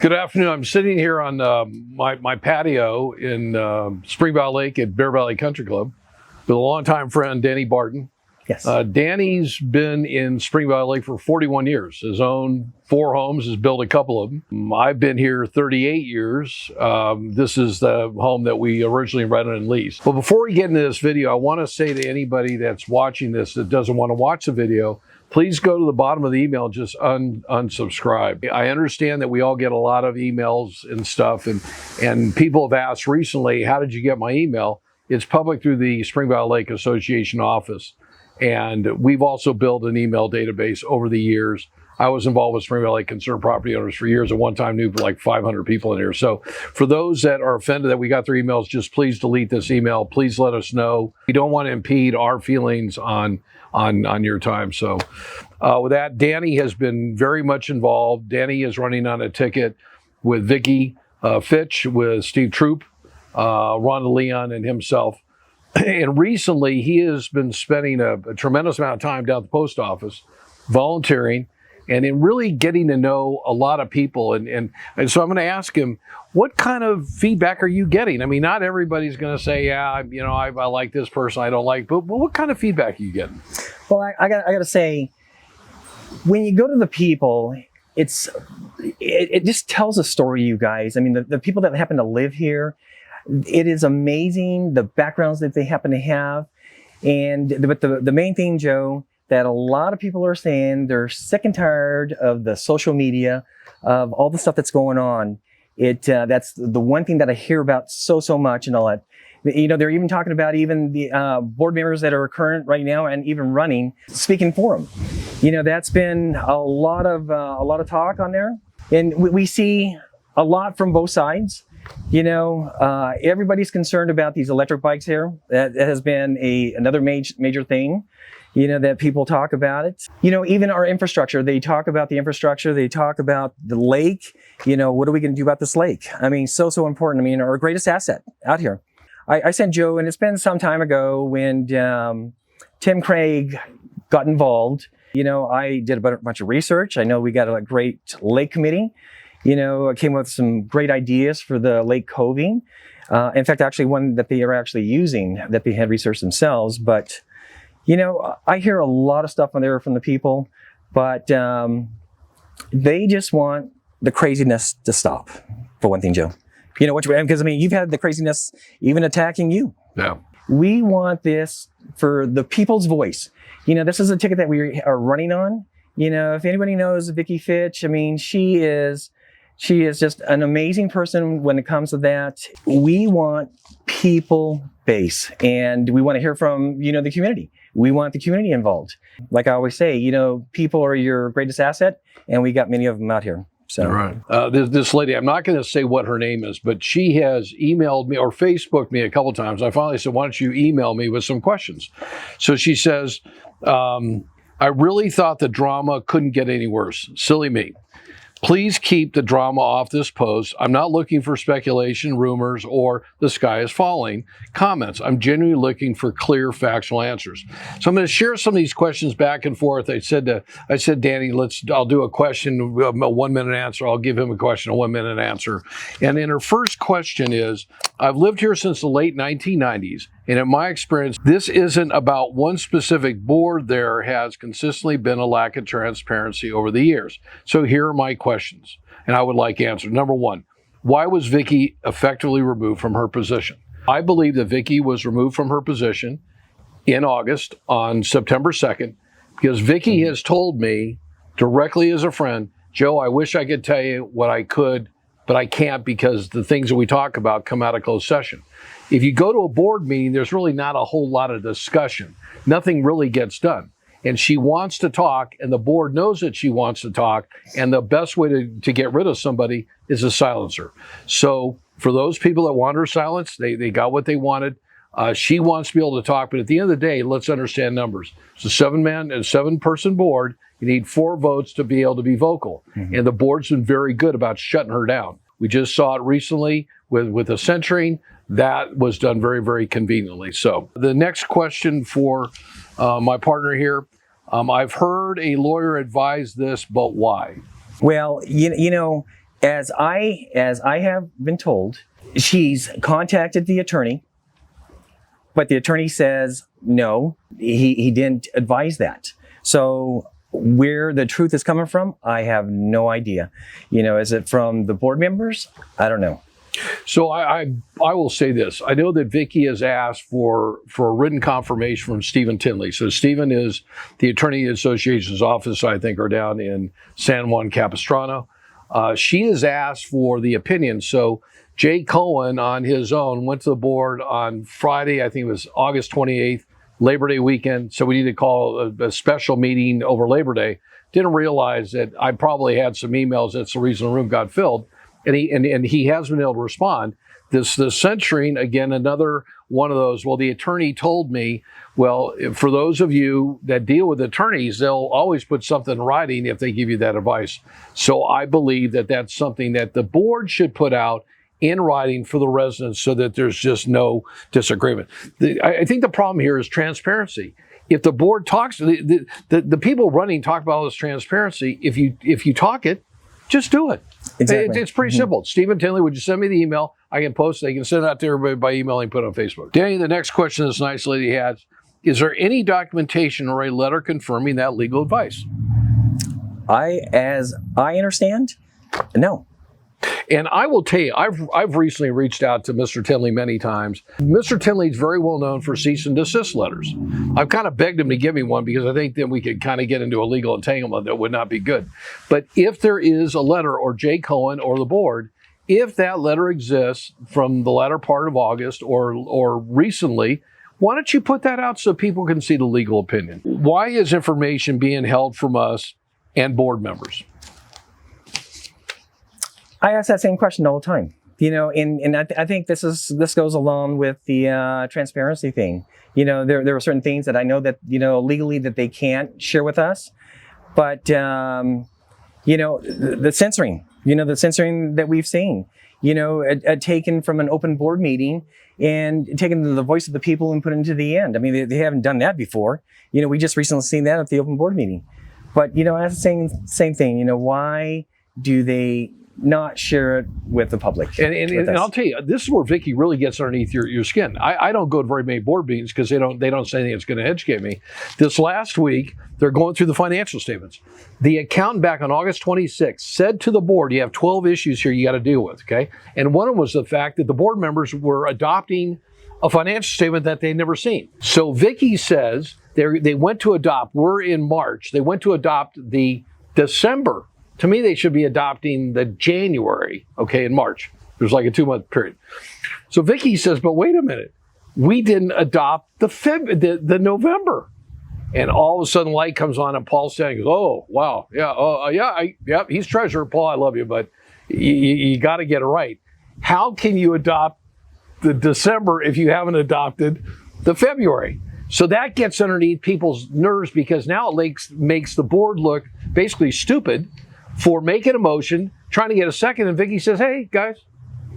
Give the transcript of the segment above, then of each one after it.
Good afternoon. I'm sitting here on my patio in Spring Valley Lake at Bear Valley Country Club with a longtime friend, Danny Barton. Yes. Danny's been in Spring Valley Lake for 41 years. His own 4 homes, has built a couple of them. I've been here 38 years. This is the home that we originally rented and leased. But before we get into this video, I want to say to anybody that's watching this that doesn't want to watch the video, please go to the bottom of the email and just unsubscribe. I understand that we all get a lot of emails and stuff, and people have asked recently, how did you get my email? It's public through the Spring Valley Lake Association office. And we've also built an email database over the years. I was involved with Spring Valley Concerned Property Owners for years. At one time, knew like 500 people in here. So for those that are offended that we got their emails, just please delete this email. Please let us know. We don't want to impede our feelings on your time. So with that, Danny has been very much involved. Danny is running on a ticket with Vicky Fitch, with Steve Troop, Rhonda Leon, and himself. And recently, he has been spending a tremendous amount of time down at the post office, volunteering, and in really getting to know a lot of people. And so I'm going to ask him, what kind of feedback are you getting? I mean, not everybody's going to say, yeah, I like this person, I don't like, but what kind of feedback are you getting? Well, I got to say, when you go to the people, it just tells a story, you guys. I mean, the people that happen to live here, it is amazing the backgrounds that they happen to have. But the main thing, Joe, that a lot of people are saying, they're sick and tired of the social media, of all the stuff that's going on. That's the one thing that I hear about so much and all that. You know, they're even talking about even the board members that are current right now and even running, speaking for them. You know, that's been a lot of talk on there. And we see a lot from both sides. You know, everybody's concerned about these electric bikes here. That has been another major thing, you know, that people talk about it. You know, even our infrastructure, they talk about the infrastructure, they talk about the lake. You know, what are we going to do about this lake? I mean, so important. I mean, our greatest asset out here. I sent Joe, and it's been some time ago when Tim Craig got involved. You know, I did a bunch of research. I know we got a great lake committee. You know, I came up with some great ideas for the lake coving. In fact, actually one that they are actually using, that they had researched themselves. But, you know, I hear a lot of stuff on there from the people, but they just want the craziness to stop, for one thing, Joe. You know, because I mean, you've had the craziness even attacking you. Yeah. We want this for the people's voice. You know, this is a ticket that we are running on. You know, if anybody knows Vicky Fitch, I mean, she is just an amazing person when it comes to that. We want people base, and we want to hear from, you know, the community. We want the community involved. Like I always say, you know, people are your greatest asset, and we got many of them out here. So. All right. This lady, I'm not going to say what her name is, but she has emailed me or Facebooked me a couple times. I finally said, why don't you email me with some questions? So she says, I really thought the drama couldn't get any worse. Silly me. Please keep the drama off this post. I'm not looking for speculation, rumors, or the sky is falling comments. I'm genuinely looking for clear, factual answers. So I'm going to share some of these questions back and forth. I said, Danny, I'll do a question, a 1-minute answer. I'll give him a question, a 1-minute answer. And then her first question is, I've lived here since the late 1990s. And in my experience, this isn't about one specific board. There has consistently been a lack of transparency over the years. So here are my questions, and I would like answers. Number 1, why was Vicky effectively removed from her position? I believe that Vicky was removed from her position in August on September 2nd, because Vicky has told me directly as a friend, Joe, I wish I could tell you what I could, but I can't because the things that we talk about come out of closed session. If you go to a board meeting, there's really not a whole lot of discussion. Nothing really gets done. And she wants to talk, and the board knows that she wants to talk, and the best way to get rid of somebody is a silencer. So for those people that want her silenced, they got what they wanted. She wants to be able to talk, but at the end of the day, let's understand numbers. It's a 7-person board. You need 4 votes to be able to be vocal. Mm-hmm. And the board's been very good about shutting her down. We just saw it recently with the censoring. That was done very, very conveniently. So the next question for my partner here, I've heard a lawyer advise this, but why? Well, you know, As I have been told, she's contacted the attorney, but the attorney says no, he didn't advise that. So where the truth is coming from, I have no idea. Is it from the board members? I don't know. So I will say this. I know that Vicki has asked for a written confirmation from Stephen Tinley. So Stephen is the Attorney Association's office, I think, are down in San Juan Capistrano. She has asked for the opinion. So Jay Cohen on his own went to the board on Friday, I think it was August 28th, Labor Day weekend. So we need to call a special meeting over Labor Day. Didn't realize that I probably had some emails. That's the reason the room got filled. And he has been able to respond. The censoring, again, another one of those, well, the attorney told me, well, for those of you that deal with attorneys, they'll always put something in writing if they give you that advice. So I believe that that's something that the board should put out in writing for the residents so that there's just no disagreement. I think the problem here is transparency. If the board talks, the people running talk about all this transparency, if you talk it, just do it. Exactly. It's pretty simple. Stephen Tinley, would you send me the email? I can post it. They can send it out to everybody by email and put it on Facebook. Danny, the next question this nice lady has, is there any documentation or a letter confirming that legal advice? As I understand, no. And I will tell you, I've recently reached out to Mr. Tinley many times. Mr. Tinley's very well known for cease and desist letters. I've kind of begged him to give me one because I think then we could kind of get into a legal entanglement that would not be good. But if there is a letter, or Jay Cohen or the board, if that letter exists from the latter part of August or recently, why don't you put that out so people can see the legal opinion? Why is information being held from us and board members? I ask that same question all the time. And I think this goes along with the transparency thing. There are certain things that I know that legally that they can't share with us, but the censoring. The censoring that we've seen. Taken from an open board meeting and taken the voice of the people and put into the end. I mean, they haven't done that before. We just recently seen that at the open board meeting. But I ask the same thing. Why do they not share it with the public? And I'll tell you, this is where Vicki really gets underneath your skin. I don't go to very many board meetings because they don't say anything that's going to educate me. This last week, they're going through the financial statements. The accountant back on August 26th said to the board, you have 12 issues here you got to deal with, okay? And one of them was the fact that the board members were adopting a financial statement that they'd never seen. So Vicki says they went to adopt, we're in March, they went to adopt the December. To me, they should be adopting the January, okay, in March. There's like a 2-month period. So Vicki says, but wait a minute. We didn't adopt the November. And all of a sudden, light comes on, and Paul's saying, oh, wow, yeah, he's treasurer. Paul, I love you, but you got to get it right. How can you adopt the December if you haven't adopted the February? So that gets underneath people's nerves because now it makes the board look basically stupid for making a motion, trying to get a second, and Vicki says, hey, guys,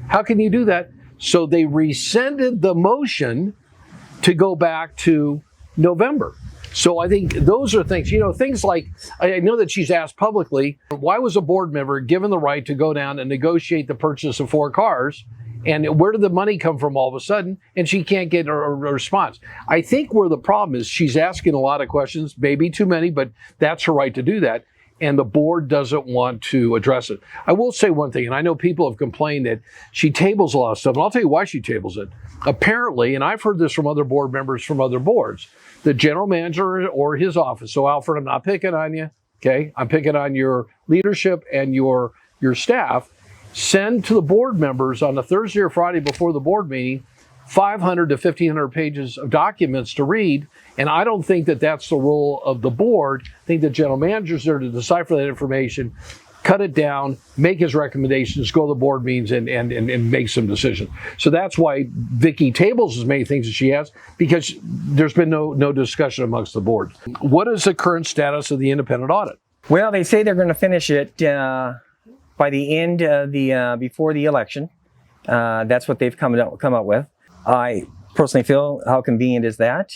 how can you do that? So they rescinded the motion to go back to November. So I think those are things, things like, I know that she's asked publicly, why was a board member given the right to go down and negotiate the purchase of 4 cars? And where did the money come from all of a sudden? And she can't get a response. I think where the problem is, she's asking a lot of questions, maybe too many, but that's her right to do that. And the board doesn't want to address it. I will say one thing, and I know people have complained that she tables a lot of stuff, and I'll tell you why she tables it. Apparently, and I've heard this from other board members from other boards, the general manager or his office, so Alfred, I'm not picking on you, okay? I'm picking on your leadership and your staff, send to the board members on a Thursday or Friday before the board meeting 500 to 1,500 pages of documents to read. And I don't think that that's the role of the board. I think the general manager's there to decipher that information, cut it down, make his recommendations, go to the board meetings and make some decisions. So that's why Vicki tables as many things as she has, because there's been no discussion amongst the board. What is the current status of the independent audit? Well, they say they're going to finish it by the end of before the election. That's what they've come up with. I personally feel, how convenient is that?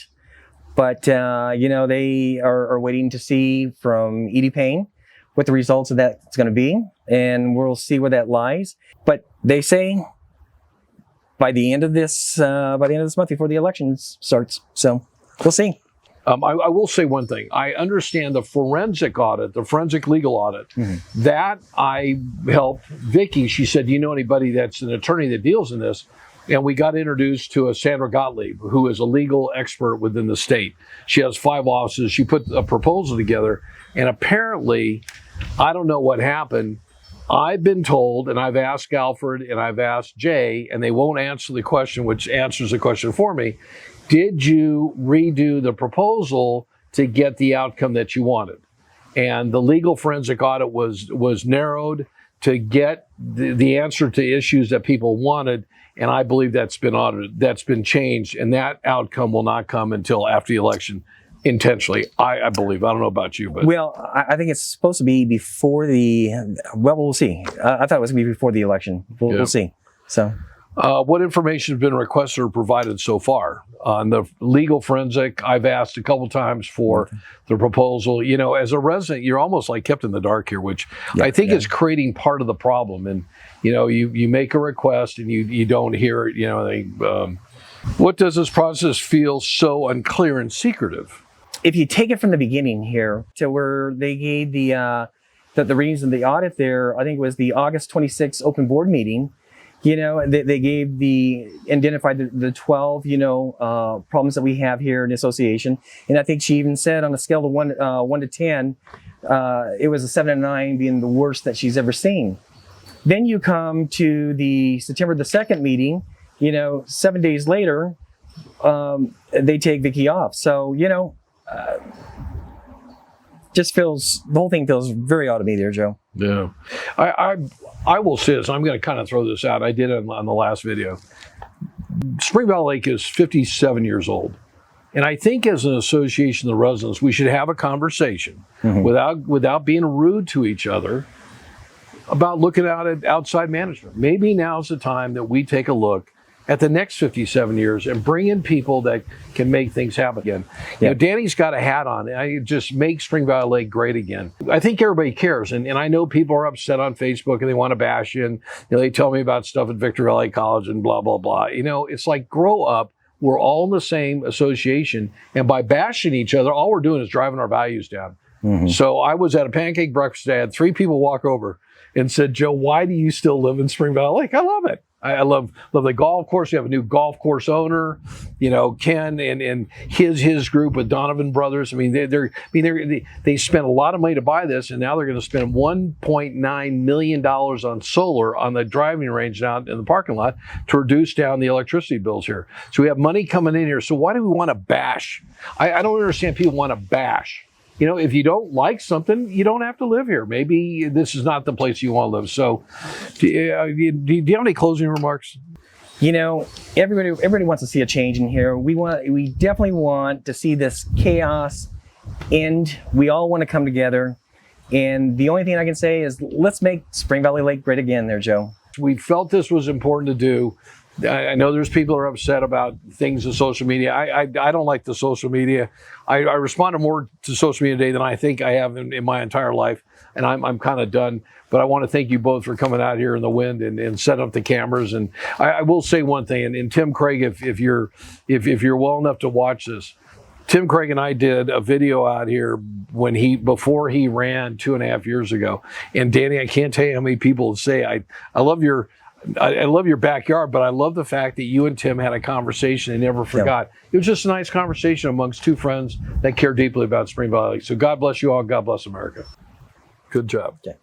But, they are waiting to see from Edie Payne what the results of that is going to be. and we'll see where that lies. But they say by the end of this month, before the election starts. So we'll see. I will say one thing. I understand the forensic audit, the forensic legal audit. That I helped Vicki. She said, "Do you know anybody that's an attorney that deals in this?" And we got introduced to a Sandra Gottlieb, who is a legal expert within the state. She has 5 offices. She put a proposal together, and apparently, I don't know what happened. I've been told, and I've asked Alfred and I've asked Jay, and they won't answer the question, which answers the question for me. Did you redo the proposal to get the outcome that you wanted? And the legal forensic audit was narrowed to get the answer to issues that people wanted. And I believe that's been audited, that's been changed, and that outcome will not come until after the election. Intentionally, I believe. I don't know about you, but well, I think it's supposed to be before the. Well, we'll see. I thought it was going to be before the election. We'll see. So, what information has been requested or provided so far on the legal forensic? I've asked a couple times for the proposal. You know, as a resident, you're almost like kept in the dark here, which I think is creating part of the problem. And you know, you make a request and you don't hear it. You know, what does this process feel so unclear and secretive? If you take it from the beginning here to where they gave the reason the audit there, I think it was the August 26th open board meeting. You know, they gave identified the 12 problems that we have here in the association, and I think she even said on a scale of 1 to 10, it was a 7 and 9 being the worst that she's ever seen. Then you come to the September the 2nd meeting. You know, 7 days later, they take Vicki off. So you know. The whole thing feels very odd to me there, Joe. Yeah. I will say this. I'm going to kind of throw this out. I did it on the last video. Spring Valley Lake is 57 years old. And I think as an association of the residents, we should have a conversation without being rude to each other about looking at outside management. Maybe now's the time that we take a look at the next 57 years and bring in people that can make things happen again. You know, Danny's got a hat on. I just make Spring Valley Lake great again. I think everybody cares. And I know people are upset on Facebook and they want to bash you. And you know, they tell me about stuff at Victor Valley College and blah, blah, blah. You know, it's like, grow up. We're all in the same association. And by bashing each other, all we're doing is driving our values down. So I was at a pancake breakfast. I had 3 people walk over and said, "Joe, why do you still live in Spring Valley Lake?" I love it. I love the golf course. We have a new golf course owner, you know, Ken and his group with Donovan Brothers. I mean, they spent a lot of money to buy this, and now they're going to spend $1.9 million on solar on the driving range down in the parking lot to reduce down the electricity bills here. So we have money coming in here. So why do we want to bash? I don't understand people want to bash. You know, if you don't like something, you don't have to live here. Maybe this is not the place you want to live. So, do you have any closing remarks? You know, everybody wants to see a change in here. We definitely want to see this chaos end. We all want to come together. And the only thing I can say is let's make Spring Valley Lake great again there, Joe. We felt this was important to do. I know there's people who are upset about things in social media. I don't like the social media. I responded more to social media today than I think I have in my entire life, and I'm kind of done. But I want to thank you both for coming out here in the wind and setting up the cameras. And I will say one thing, and Tim Craig, if you're well enough to watch this, Tim Craig and I did a video out here before he ran 2.5 years ago. And Danny, I can't tell you how many people say I love your backyard, but I love the fact that you and Tim had a conversation and never forgot. It was just a nice conversation amongst 2 friends that care deeply about Spring Valley. So God bless you all. God bless America. Good job. Okay.